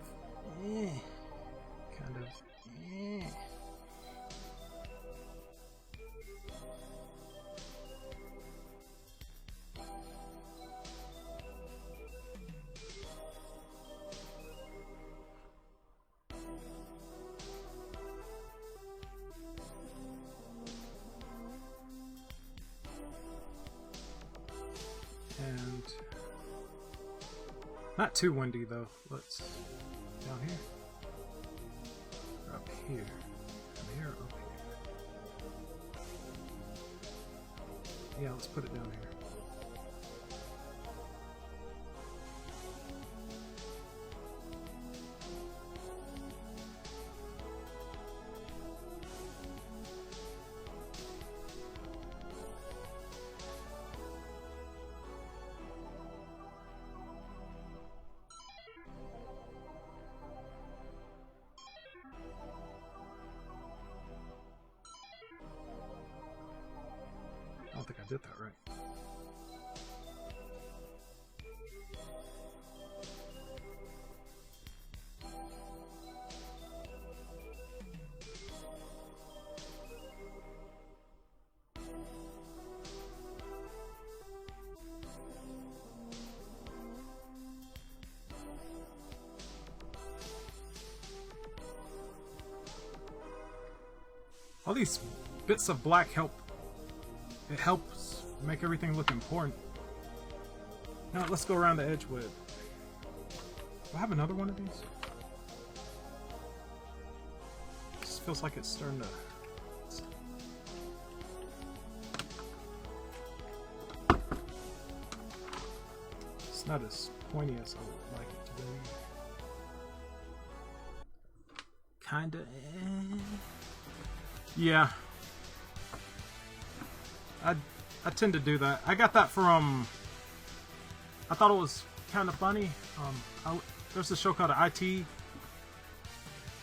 And not too windy though. Let's down here, up here, down here, up here. Yeah, let's put it down here. I don't think I did that right. All these bits of black help. It helps make everything look important. Now let's go around the edge with... Do I have another one of these? This feels like it's starting to... It's not as pointy as I would like it to be. Kinda... Yeah. I tend to do that. I got that from. I thought it was kind of funny. There's a show called the IT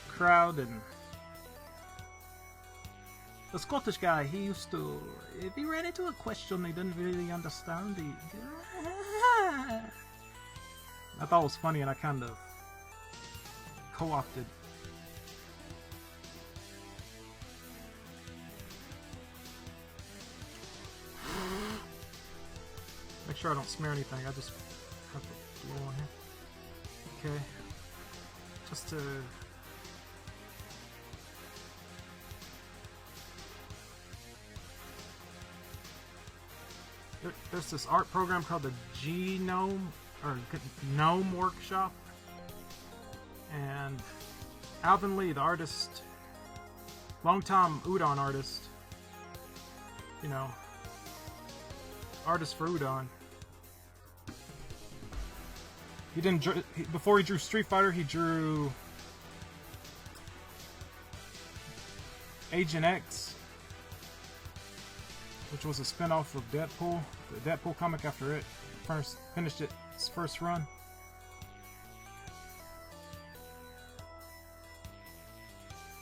Crowd, and the Scottish guy, he used to, if he ran into a question he didn't really understand, I thought it was funny, and I kind of co-opted. Make sure I don't smear anything. I just have to blow on here. Okay. Just to... There's this art program called the Gnome Workshop, and Alvin Lee, the artist, longtime udon artist, you know, artist for udon. He didn't before he drew Street Fighter. He drew Agent X, which was a spin-off of Deadpool, the Deadpool comic after it first finished its first run.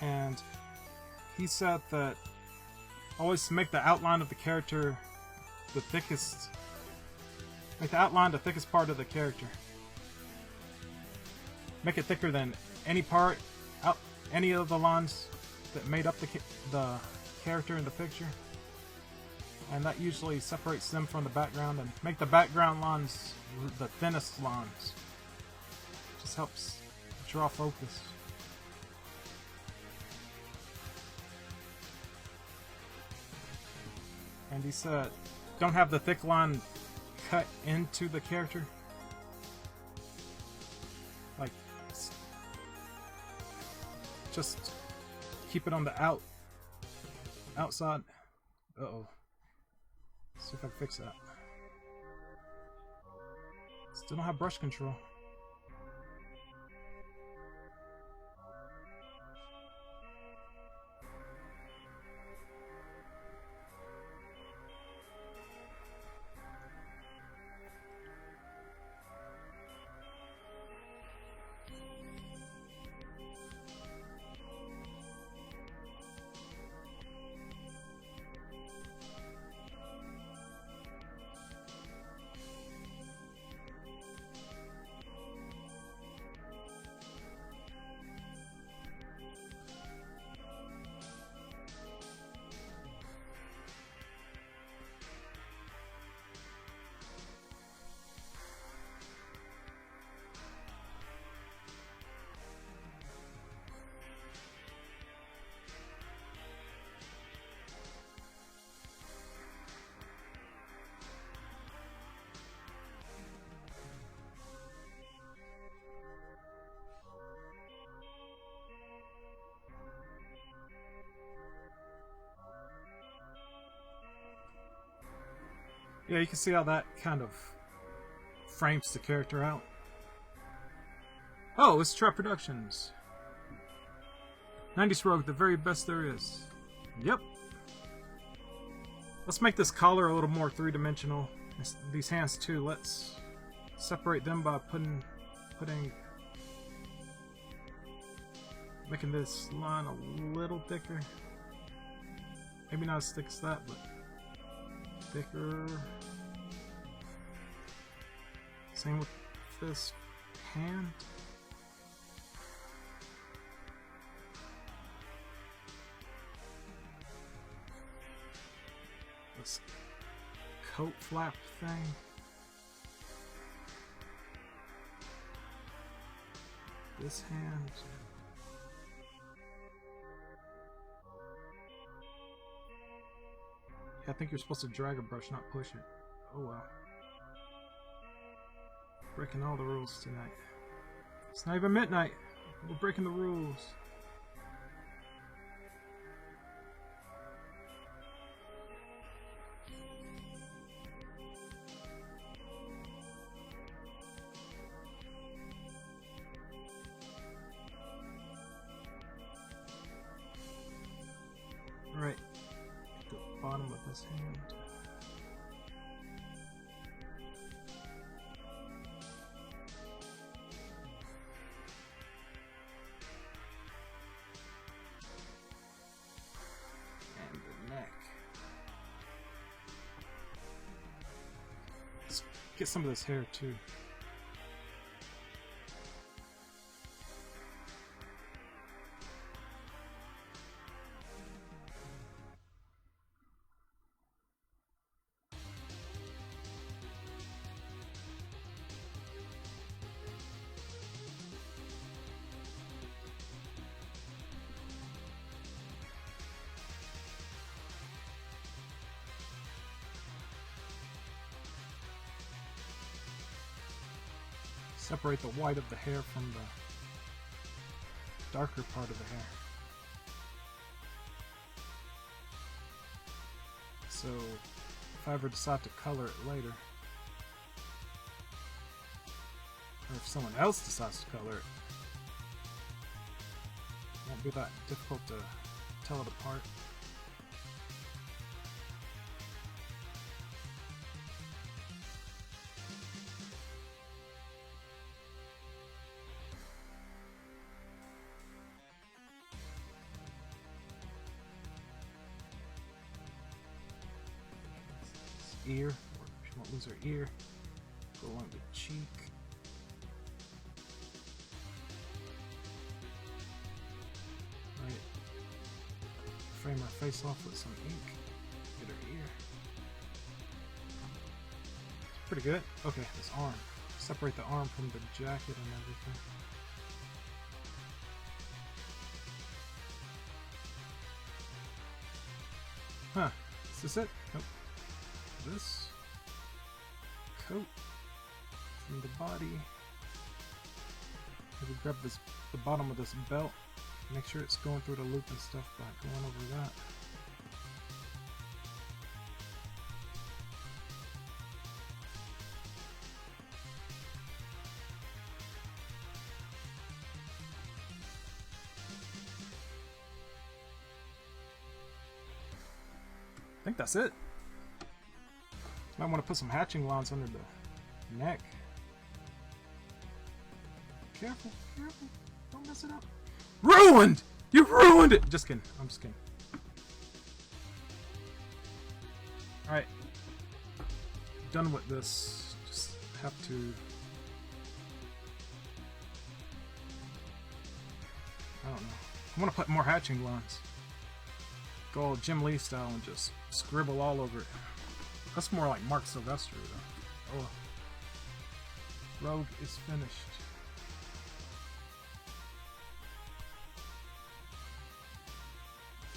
And he said that always make the outline of the character the thickest, make the outline the thickest part of the character. Make it thicker than any part, any of the lines that made up the character in the picture. And that usually separates them from the background, and make the background lines the thinnest lines. Just helps draw focus. And he said, don't have the thick line cut into the character. Like, just keep it on the outside. Uh-oh. See if I can fix that. Still don't have brush control. Yeah, you can see how that kind of frames the character out. Oh, it's Trap Productions. 90s Rogue, the very best there is. Yep. Let's make this collar a little more three-dimensional. These hands too. Let's separate them by making this line a little thicker. Maybe not as thick as that, but thicker. Same with this hand. This coat flap thing. This hand. I think you're supposed to drag a brush, not push it. Oh well. Breaking all the rules tonight. It's not even midnight. We're breaking the rules. Alright. The bottom of this hand. get some of this hair too. Separate the white of the hair from the darker part of the hair. So if I ever decide to color it later, or if someone else decides to color it, it won't be that difficult to tell it apart. Ear, or she won't lose her ear. Go along the cheek. Right. Frame her face off with some ink. Get her ear. It's pretty good. Okay, this arm. Separate the arm from the jacket and everything. Huh. Is this it? Nope. This coat from the body. Maybe grab this, the bottom of this belt. Make sure it's going through the loop and stuff by going over that. I think that's it. Might want to put some hatching lines under the neck. Careful, careful. Don't mess it up. Ruined! You ruined it! Just kidding. I'm just kidding. Alright. Done with this. Just have to... I don't know. I want to put more hatching lines. Go all Jim Lee style and just scribble all over it. That's more like Mark Sylvester, though. Oh. Rogue is finished.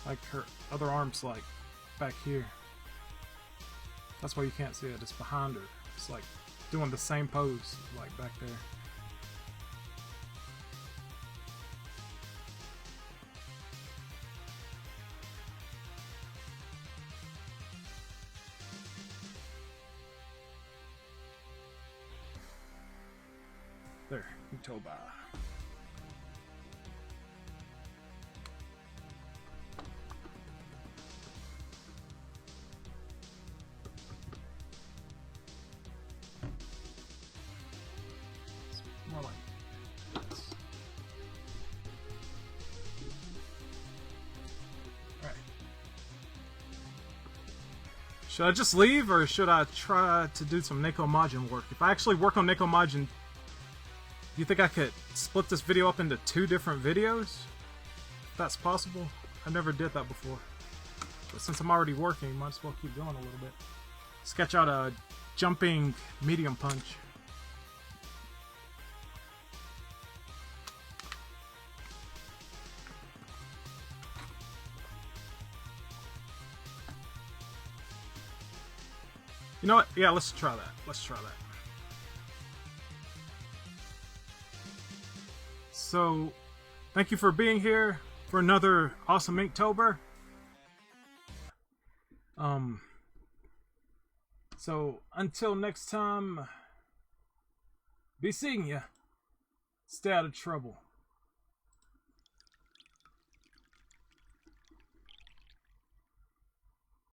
Like her other arm's like back here. That's why you can't see it. It's behind her. It's like doing the same pose like back there. There, Inktober. It's more like this. Alright. Should I just leave, or should I try to do some Neko Majin work? If I actually work on Neko Majin, do you think I could split this video up into 2 different videos? If that's possible. I never did that before. But since I'm already working, might as well keep going a little bit. Sketch out a jumping medium punch. You know what? Yeah, let's try that. Let's try that. So, thank you for being here for another awesome Inktober. So until next time, be seeing ya. Stay out of trouble.